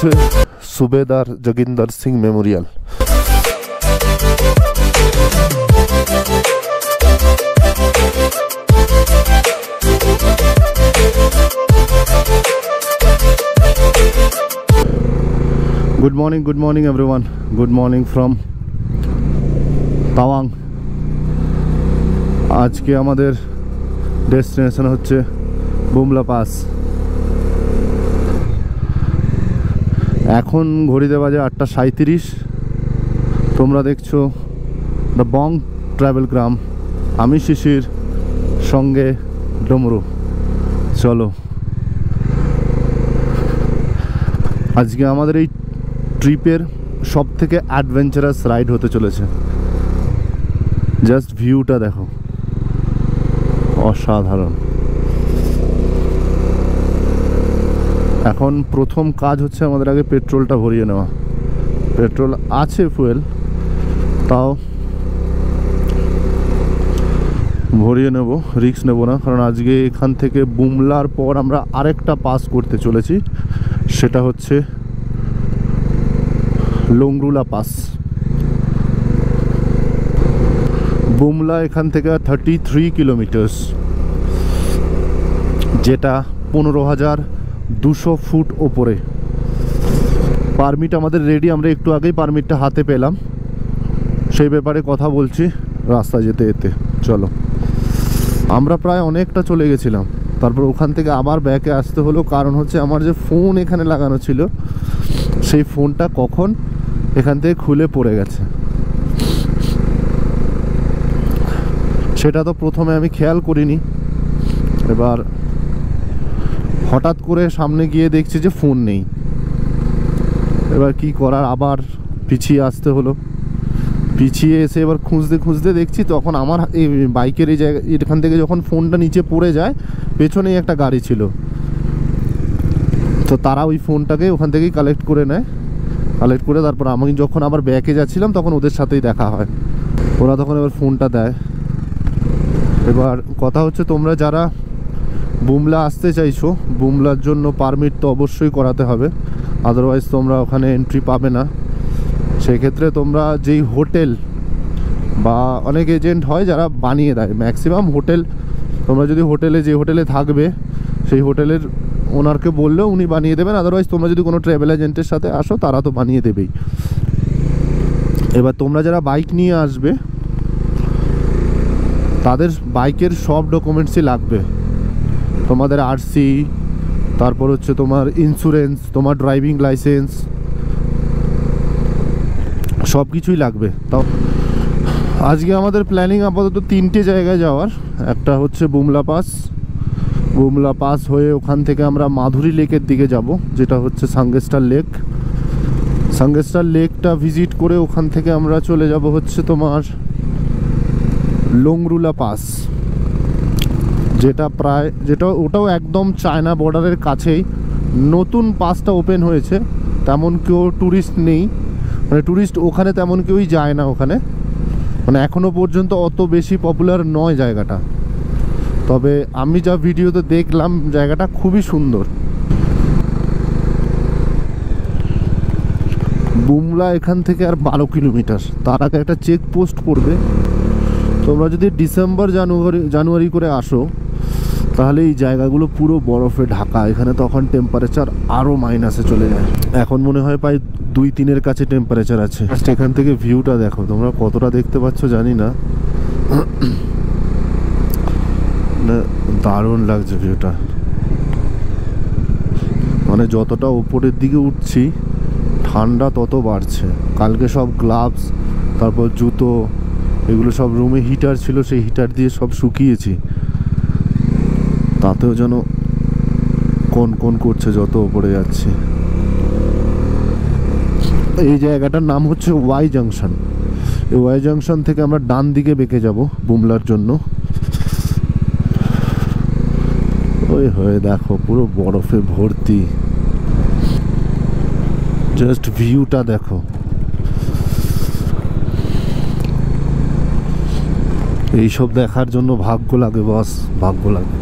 হচ্ছে Subedar Joginder Singh memorial. Good morning everyone. Good morning from Tawang. আজকে আমাদের ডেস্টিনেশন হচ্ছে বুমলা পাস। এখন ঘড়িতে বাজে 8:37। তোমরা দেখছো দ্য বং ট্রাভেল গ্রাম। আমি শিশির, সঙ্গে ডমরু। চলো, আজকে আমাদের এই ট্রিপের সব থেকে অ্যাডভেঞ্চারাস রাইড হতে চলেছে। জাস্ট ভিউটা দেখো, অসাধারণ। এখন প্রথম কাজ হচ্ছে আমাদের আগে পেট্রোলটা ভরিয়ে নেওয়া। পেট্রোল আছে, ফুয়েল, তাও ভরিয়ে নেব, রিস্ক নেব না। কারণ আজকে এখান থেকে বুমলার পর আমরা আরেকটা পাস করতে চলেছি, সেটা হচ্ছে লোংরুলা পাস। বুমলা এখান থেকে 33 কিলোমিটার্স, যেটা 15,200 ফুট ওপরে। পারমিট আমাদের রেডি, আমরা একটু আগেই পারমিটটা হাতে পেলাম। সেই ব্যাপারে কথা বলছি রাস্তা যেতে যেতে। চলো, আমরা প্রায় অনেকটা চলে গেছিলাম, তারপর ওখান থেকে আবার ব্যাকে আসতে হলো। কারণ হচ্ছে আমার যে ফোন এখানে লাগানো ছিল, সেই ফোনটা কখন এখান থেকে খুলে পড়ে গেছে, সেটা তো প্রথমে আমি খেয়াল করিনি। এবার হঠাৎ করে সামনে গিয়ে দেখছি যে ফোন নেই। এবার কি করার, আবার পিছিয়ে আসতে হলো। পিছিয়ে এসে এবার খুঁজতে খুঁজতে দেখছি, তখন আমার এই বাইকের এই জায়গা এখান থেকে যখন ফোনটা নিচে পড়ে যায়, পেছনেই একটা গাড়ি ছিল, তো তারা ওই ফোনটাকে ওখান থেকেই কালেক্ট করে নেয়। কালেক্ট করে তারপর আমি যখন আবার ব্যাকে যাচ্ছিলাম, তখন ওদের সাথেই দেখা হয়। ওরা তখন এবার ফোনটা দেয়। এবার কথা হচ্ছে, তোমরা যারা বুমলা আসতে চাইছো, বুমলার জন্য পারমিট তো অবশ্যই করাতে হবে, আদারওয়াইজ তোমরা ওখানে এন্ট্রি পাবে না। সেক্ষেত্রে তোমরা যেই হোটেল বা অনেক এজেন্ট হয় যারা বানিয়ে দেয়, ম্যাক্সিমাম হোটেল, তোমরা যদি হোটেলে যে হোটেলে থাকবে সেই হোটেলের ওনারকে বললেও উনি বানিয়ে দেবেন। আদারওয়াইজ তোমরা যদি কোনো ট্রাভেল এজেন্টের সাথে আসো, তারা তো বানিয়ে দেবেই। এবার তোমরা যারা বাইক নিয়ে আসবে, তাদের বাইকের সব ডকুমেন্টসই লাগবে। তোমাদের আরসি, তারপর হচ্ছে তোমার ইন্স্যুরেন্স, তোমার ড্রাইভিং লাইসেন্স, সব কিছুই লাগবে। তাও আজকে আমাদের প্ল্যানিং আপাতত 3টে জায়গায় যাওয়ার। একটা হচ্ছে বুমলা পাস। বুমলা পাস হয়ে ওখান থেকে আমরা মাধুরী লেকের দিকে যাব, যেটা হচ্ছে সাঙ্গেস্টার লেক। সাঙ্গেস্টার লেকটা ভিজিট করে ওখান থেকে আমরা চলে যাব হচ্ছে তোমার লোংরুলা পাস, যেটা ওটাও একদম চায়না বর্ডারের কাছেই। নতুন পাসটা ওপেন হয়েছে, তেমন কেউ ট্যুরিস্ট নেই, মানে ট্যুরিস্ট ওখানে তেমন কেউই যায় না ওখানে, মানে এখনো পর্যন্ত অত বেশি পপুলার নয় জায়গাটা। তবে আমি যা ভিডিওতে দেখলাম, জায়গাটা খুবই সুন্দর। বুমলা এখান থেকে আর 12 কিলোমিটার। তার আগে একটা চেকপোস্ট পড়বে। তোমরা যদি ডিসেম্বর জানুয়ারি করে আসো, তাহলে এই জায়গাগুলো পুরো বরফে ঢাকা। এখানে তখন টেম্পারেচার আরও মাইনাসে চলে যায়। এখন মনে হয় প্রায় 2-3-এর কাছে টেম্পারেচার আছে। এখান থেকে ভিউটা দেখো, তোমরা কতটা দেখতে পাচ্ছ জানি না, দারুণ লাগছে ভিউটা। মানে যতটা উপরের দিকে উঠছি, ঠান্ডা তত বাড়ছে। কালকে সব গ্লাভস, তারপর জুতো, এগুলো সব রুমে হিটার ছিল, সেই হিটার দিয়ে সব শুকিয়েছি। তাতেও যেন কোন করছে যত উপরে যাচ্ছে। এই জায়গাটার নাম হচ্ছে ওয়াই জাংশন। এই ওয়াই জাংশন থেকে আমরা ডান দিকে বেঁকে যাব বুমলার জন্য। ওই হয়ে দেখো, পুরো বরফে ভর্তি। জাস্ট ভিউটা দেখো। এইসব দেখার জন্য ভাগ্য লাগে, বস, ভাগ্য লাগে।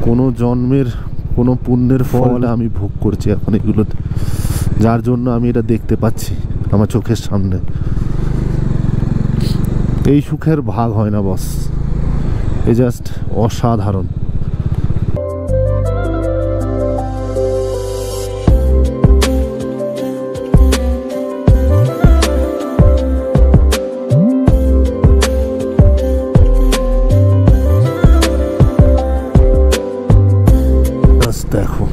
কোনো জন্মের কোনো পুণ্যের ফল আমি ভোগ করছি এখন এগুলোতে, যার জন্য আমি এটা দেখতে পাচ্ছি আমার চোখের সামনে। এই সুখের ভাগ হয় না বস, এ জাস্ট অসাধারণ। দেখো,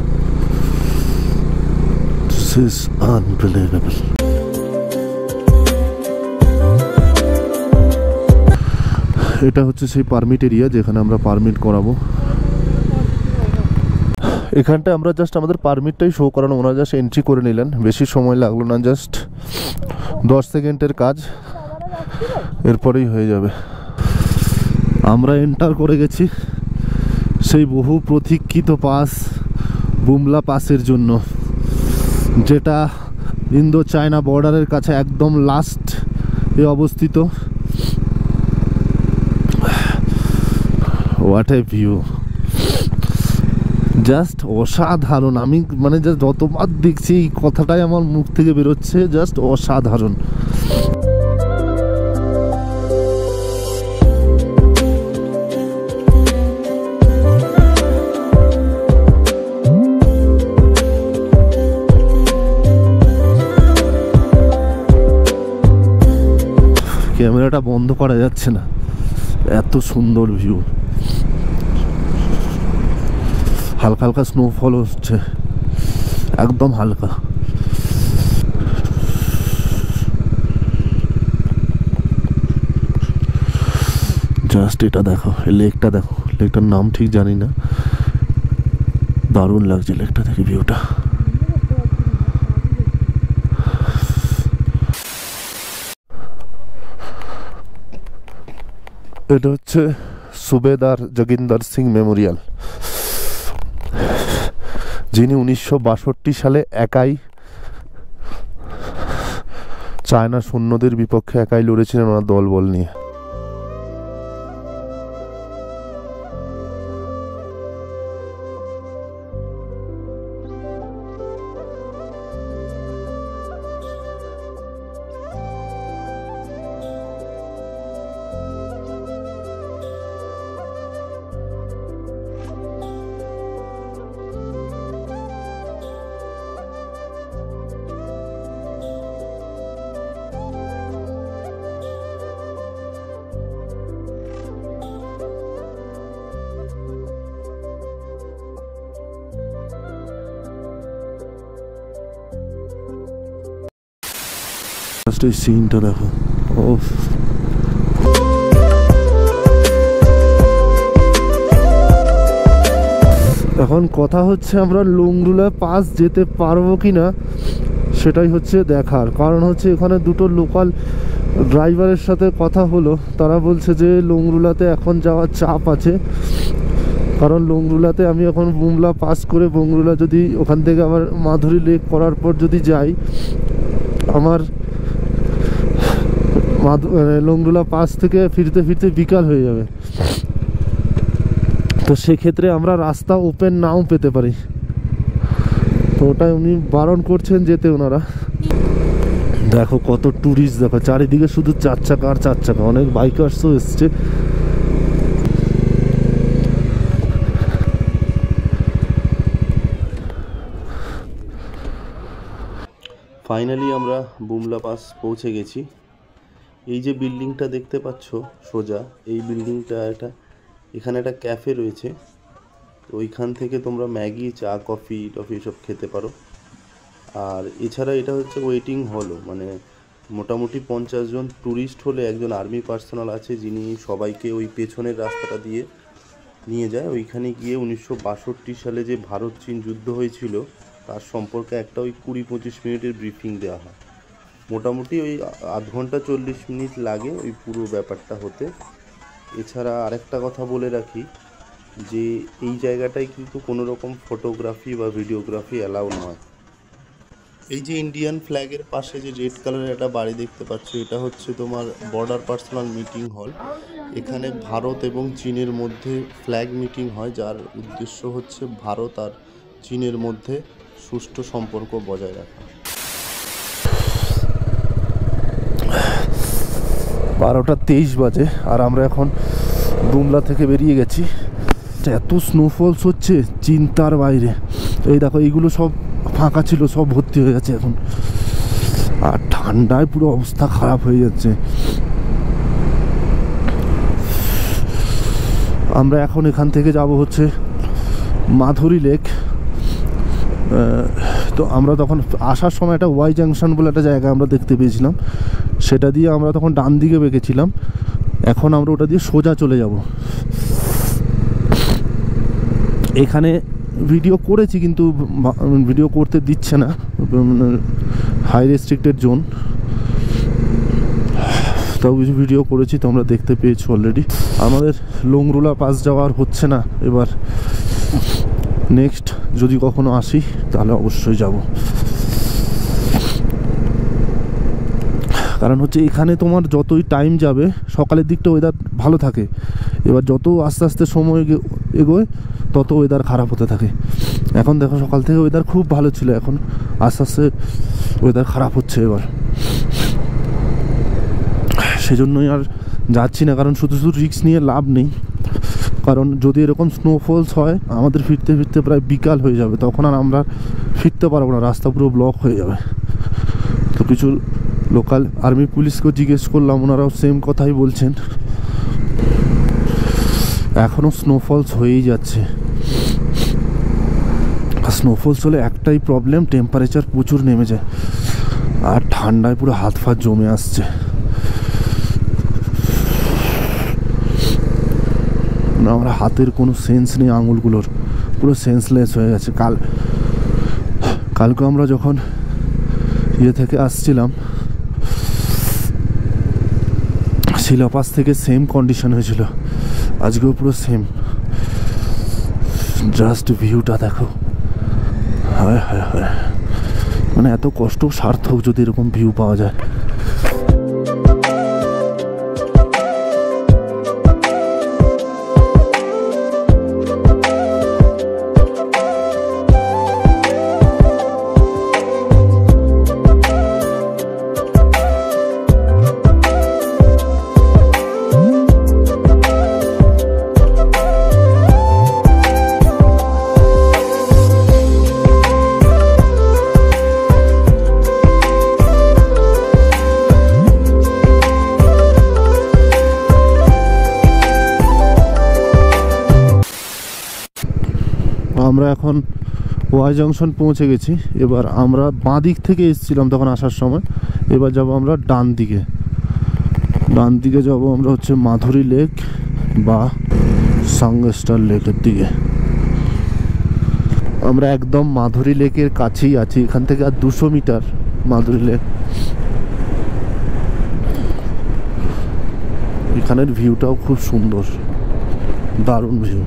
this is unbelievable. এটা হচ্ছে সেই পারমিট এরিয়া যেখানে আমরা পারমিট করাবো। এখানটায় আমরা জাস্ট আমাদের পারমিটটাই শো করানো, ওনারা জাস্ট এন্ট্রি করে নিলেন, বেশি সময় লাগলো না, জাস্ট 10 সেকেন্ডের কাজ, এরপরেই হয়ে যাবে। আমরা এন্টার করে গেছি সেই বহু প্রতীক্ষিত পাস, বুমলা পাসের জন্য, যেটা ইন্দো চায়না বর্ডারের কাছে একদম লাস্ট এ অবস্থিত। হোয়াট এ ভিউ, জাস্ট অসাধারণ। আমি মানে জাস্ট যতবার দেখছি এই কথাটাই আমার মুখ থেকে বেরোচ্ছে, জাস্ট অসাধারণ। ক্যামেরাটা বন্ধ করা যাচ্ছে না, এত সুন্দর ভিউ। হালকা হালকা স্নোফল হচ্ছে, একদম হালকা। জাস্ট এটা দেখো, লেকটা দেখো, লেকটার নাম ঠিক জানি না, দারুণ লাগছে লেকটা থেকে ভিউটা। এটা হচ্ছে সুবেদার যোগিন্দর সিং মেমোরিয়াল, যিনি 1962 সালে একাই চায়না সৈন্যদের বিপক্ষে একাই লড়েছিলেন ওনার দলবল নিয়ে। এই সিনটা দেখো, এখন কথা হচ্ছে আমরা লংরুলা পাস যেতে পারবো কিনা সেটাই হচ্ছে দেখার। কারণ হচ্ছে এখানে দুটো লোকাল ড্রাইভারের সাথে কথা হলো, তারা বলছে যে লংরুলাতে এখন যাওয়ার চাপ আছে, কারণ লংরুলাতে আমি এখন বুমলা পাস করে বংরুলা যদি ওখান থেকে আবার মাধুরী লেক করার পর যদি যাই, আমার লংরুলা পাস থেকে ফিরতে ফিরতে বিকাল হয়ে যাবে। তো সেক্ষেত্রে আমরা রাস্তা ওপেন নাও পেতে পারি, তো ওটাই উনি বারণ করছেন যেতে ওনারা। দেখো কত ট্যুরিস্ট, দেখো চারিদিকে শুধু 4 চাকা আর 4 চাকা, অনেক বাইকার্সও এসছে। ফাইনালি আমরা বুমলা পাস পৌঁছে গেছি। এই যে বিল্ডিংটা দেখতে পাচ্ছ সোজা, এই বিল্ডিংটা এখানে একটা ক্যাফে রয়েছে, তো ওইখান থেকে তোমরা ম্যাগি, চা, কফি টফি সব খেতে পারো। আর এছাড়া এটা হচ্ছে ওয়েটিং হলও, মানে মোটামুটি 50 জন ট্যুরিস্ট হলে একজন আর্মি পার্সোনাল আছে যিনি সবাইকে ওই পেছনের রাস্তাটা দিয়ে নিয়ে যায়। ওইখানে গিয়ে 1962 সালে যে ভারত চীন যুদ্ধ হয়েছিল তার সম্পর্কে একটা ওই 20-25 মিনিটের ব্রিফিং দেওয়া হয়। মোটামুটি ওই আধ ঘন্টা 40 মিনিট লাগে ওই পুরো ব্যাপারটা হতে। এছাড়া আরেকটা কথা বলে রাখি যে এই জায়গাটায় কিন্তু কোনো রকম ফটোগ্রাফি বা ভিডিওগ্রাফি অ্যালাউ নয়। এই যে ইন্ডিয়ান ফ্ল্যাগের পাশে যে রেড কালারের একটা বাড়ি দেখতে পাচ্ছ, এটা হচ্ছে তোমার বর্ডার পার্সোনাল মিটিং হল। এখানে ভারত এবং চীনের মধ্যে ফ্ল্যাগ মিটিং হয়, যার উদ্দেশ্য হচ্ছে ভারত আর চীনের মধ্যে সুষ্ঠু সম্পর্ক বজায় রাখা। 12:23 বাজে আর আমরা এখন দুমলা থেকে বেরিয়ে গেছি। এত স্নোফলস হচ্ছে চিন্তার বাইরে। এই দেখো এইগুলো সব ফাঁকা ছিল, সব ভর্তি হয়ে গেছে এখন, আর ঠান্ডায় পুরো অবস্থা খারাপ হয়ে যাচ্ছে। আমরা এখন এখান থেকে যাব হচ্ছে মাধুরী লেক। তো আমরা তখন আসার সময় একটা ওয়াই জাংশন বলে একটা জায়গা আমরা দেখতে পেয়েছিলাম, সেটা দিয়ে আমরা তখন ডান দিকে বেঁকেছিলাম। এখন আমরা ওটা দিয়ে সোজা চলে যাব। এখানে ভিডিও করেছি কিন্তু ভিডিও করতে দিচ্ছে না, হাই রেস্ট্রিক্টেড জোন। তাও কিছু ভিডিও করেছি, তোমরা দেখতে পেয়েছো অলরেডি। আমাদের লোংরুলা পাস যাওয়ার হচ্ছে না এবার, নেক্সট যদি কখনো আসি তাহলে অবশ্যই যাব। কারণ হচ্ছে এখানে তোমার যতই টাইম যাবে সকালের দিকটা ওয়েদার ভালো থাকে, এবার যত আস্তে আস্তে সময় এগোয় তত ওয়েদার খারাপ হতে থাকে। এখন দেখো সকাল থেকে ওয়েদার খুব ভালো ছিল, এখন আস্তে আস্তে ওয়েদার খারাপ হচ্ছে এবার। সেজন্যই আর যাচ্ছি না, কারণ শুধু শুধু রিস্ক নিয়ে লাভ নেই। কারণ যদি এরকম স্নোফলস হয় আমাদের ফিরতে ফিরতে প্রায় বিকাল হয়ে যাবে, তখন আর আমরা ফিরতে পারবো না, রাস্তা পুরো ব্লক হয়ে যাবে। তো কিছু লোকাল আর্মি পুলিশকেও জিজ্ঞেস করলাম, ওনারাও সেম কথাই বলছেন, এখনও স্নোফলস হয়েই যাচ্ছে। আর স্নোফলস হলে একটাই প্রবলেম, টেম্পারেচার প্রচুর নেমে যায় আর ঠান্ডায় পুরো হাত ফাত জমে আসছে। আমার হাতের কোনো সেন্স নেই, আঙুলগুলোর পুরো সেন্সলেস হয়ে গেছে। কালকে আমরা যখন ইয়ে থেকে আসছিলাম শিলাপাস থেকে সেম কন্ডিশন হয়েছিল, আজকেও পুরো সেম। জাস্ট ভিউটা দেখো, হায় হায় হায়, মানে এত কষ্ট সার্থক যদি এরকম ভিউ পাওয়া যায়। আমরা এখন ওয়াই জংশন পৌঁছে গেছি। এবার আমরা বাঁ দিক থেকে এসেছিলাম তখন আসার সময়, এবার যাব আমরা ডান দিকে। ডান দিকে যাব আমরা হচ্ছে মাধুরী লেক বা সাঙ্গস্টার লেকের দিকে। আমরা একদম মাধুরী লেকের কাছেই আছি, এখান থেকে আর 200 মিটার মাধুরী লেক। এখানের ভিউটাও খুব সুন্দর, দারুণ view.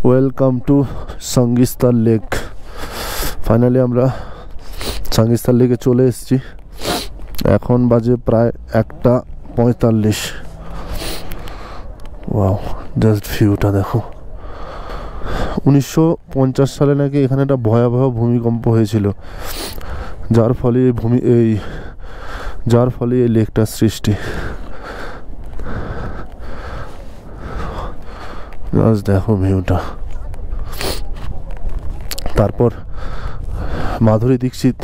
Welcome to Sangestar lake. Finally আমরা সঙ্গীস্তার লেকে চলে এসেছি। এখন বাজে প্রায় 1:45। ওয়াও, জাস্ট ভিউটা দেখো। 1950 সালে নাকি এখানে একটা ভয়াবহ ভূমিকম্প হয়েছিল, যার ফলে এই লেকটার সৃষ্টি। দেখো ভিউটা। তারপর মাধুরী দীক্ষিত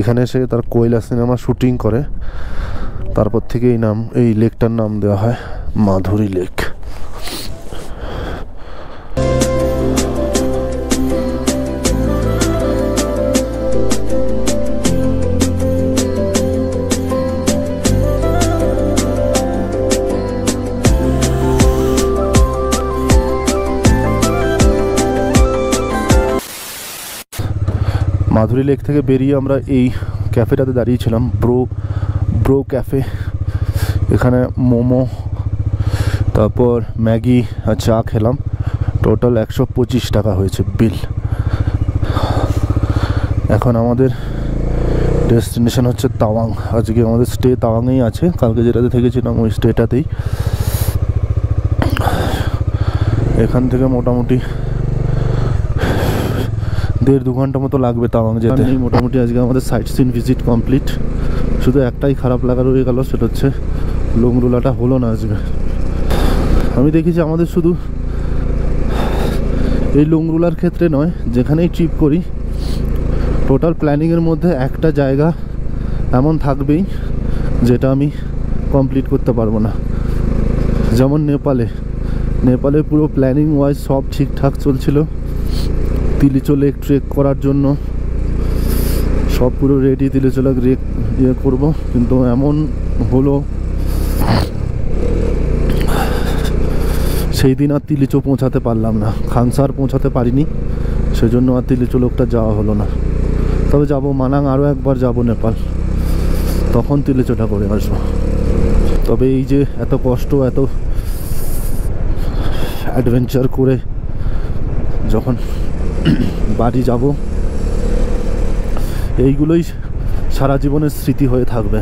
এখানে এসে তার কোয়েলা সিনেমা শুটিং করে, তারপর থেকে এই লেকটার নাম দেওয়া হয় মাধুরী লেক। মাধুরী লেক থেকে বেরিয়ে আমরা এই ক্যাফেটাতে দাঁড়িয়েছিলাম, ব্রো ক্যাফে, এখানে মোমো তারপর ম্যাগি আর চা খেলাম, টোটাল 125 টাকা হয়েছে বিল। এখন আমাদের ডেস্টিনেশন হচ্ছে তাওয়াং। আজকে আমাদের স্টে তাওয়াংয়েই আছে, কালকে যেটাতে থেকেছিলাম ওই স্টেটাতেই। এখান থেকে মোটামুটি 1.5-2 ঘন্টা মতো লাগবে তাওয়াং যেতে। মোটামুটি আজকে আমাদের সাইট সিন ভিজিট কমপ্লিট। শুধু একটাই খারাপ লাগা রয়ে গেল, সেটা হচ্ছে লোংরুলাটা হলো না আজকে। আমি দেখেছি আমাদের শুধু এই লোংরুলার ক্ষেত্রে নয়, যেখানেই ট্রিপ করি টোটাল প্ল্যানিংয়ের মধ্যে একটা জায়গা এমন থাকবেই যেটা আমি কমপ্লিট করতে পারবো না। যেমন নেপালে পুরো প্ল্যানিং ওয়াইজ সব ঠিকঠাক চলছিল, তিলিচো লেক ট্রেক করার জন্য সব পুরো রেডি, তিলিচো লেক করবো, কিন্তু এমন হলো সেই দিন আর তিলিচো পৌঁছাতে পারলাম না, খানসার পৌঁছাতে পারিনি, সেজন্য আর তিলিচো লেকটা যাওয়া হলো না। তবে যাবো মানাং, আরও একবার যাব নেপাল, তখন তিলিচোটা করে আসবো। তবে এই যে এত কষ্ট, এত অ্যাডভেঞ্চার করে যখন বাড়ি যাব, এইগুলোই সারা জীবনের স্মৃতি হয়ে থাকবে।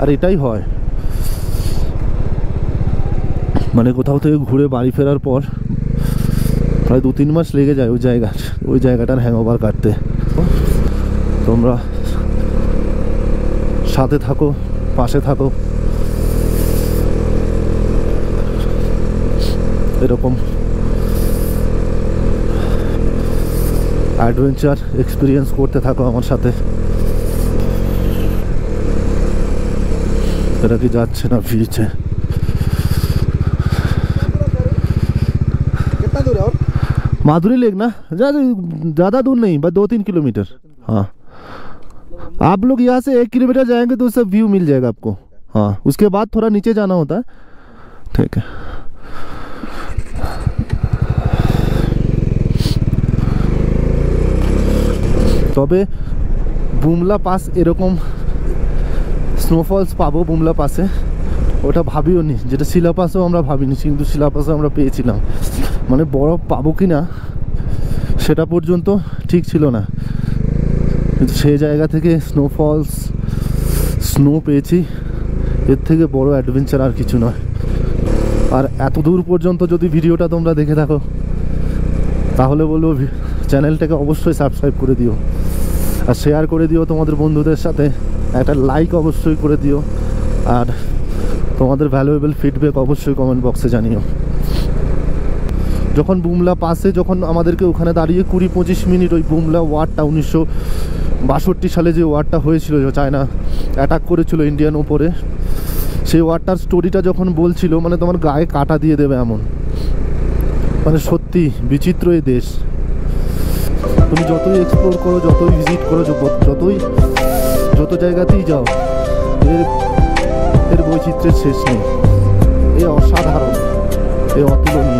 আর এটাই হয়, মানে কোথাও থেকে ঘুরে বাড়ি ফেরার পর প্রায় 2-3 মাস লেগে যায় ওই জায়গাটার হ্যাংওভার কাটতে। তোমরা সাথে থাকো, পাশে থাকো, এরকম অ্যাডভেঞ্চার এক্সপিরিয়েন্স করতে থাকো আমার সাথে। এটা কি যাচ্ছে না ফিরছে? माधुरी लेक ना, ज़्यादा दूर नहीं, बस 2-3 किलोमीटर। हाँ, आप लोग यहाँ से 1 किलोमीटर जाएंगे तो उससे व्यू मिल जाएगा आपको। हाँ, उसके बाद थोड़ा नीचे जाना होता है। ठीक है, তবে বুমলা পাস এরকম স্নোফলস পাবো বুমলা পাসে, ওটা ভাবিও নি, যেটা শিলা পাসেও আমরা ভাবিনি, কিন্তু শিলা পাসে আমরা পেয়েছিলাম। মানে বরফ পাবো কি না সেটা পর্যন্ত ঠিক ছিল না, কিন্তু সেই জায়গা থেকে স্নো পেয়েছি, এর থেকে বড় অ্যাডভেঞ্চার আর কিছু নয়। আর এত দূর পর্যন্ত যদি ভিডিওটা তোমরা দেখে থাকো তাহলে বলবো চ্যানেলটাকে অবশ্যই সাবস্ক্রাইব করে দিও, আর শেয়ার করে দিও তোমাদের বন্ধুদের সাথে, একটা লাইক অবশ্যই করে দিও, আর তোমাদের ভ্যালুয়েবল ফিডব্যাক অবশ্যই কমেন্ট বক্সে জানিও। যখন বুমলা পাসে যখন আমাদেরকে ওখানে দাঁড়িয়ে 20-25 মিনিট ওই বুমলা ওয়ারটা 1962 সালে যে ওয়ারটা হয়েছিল, চায়না অ্যাটাক করেছিল ইন্ডিয়ান ওপরে, সেই ওয়ারটার স্টোরিটা যখন বলছিল, মানে তোমার গায়ে কাটা দিয়ে দেবে এমন। মানে সত্যি বিচিত্র এই দেশ, তুমি যতই এক্সপ্লোর করো, যতই ভিজিট করো, যত জায়গাতেই যাও, এর বৈচিত্র্যের শেষ নেই। এ অসাধারণ, এ অতুলনীয়।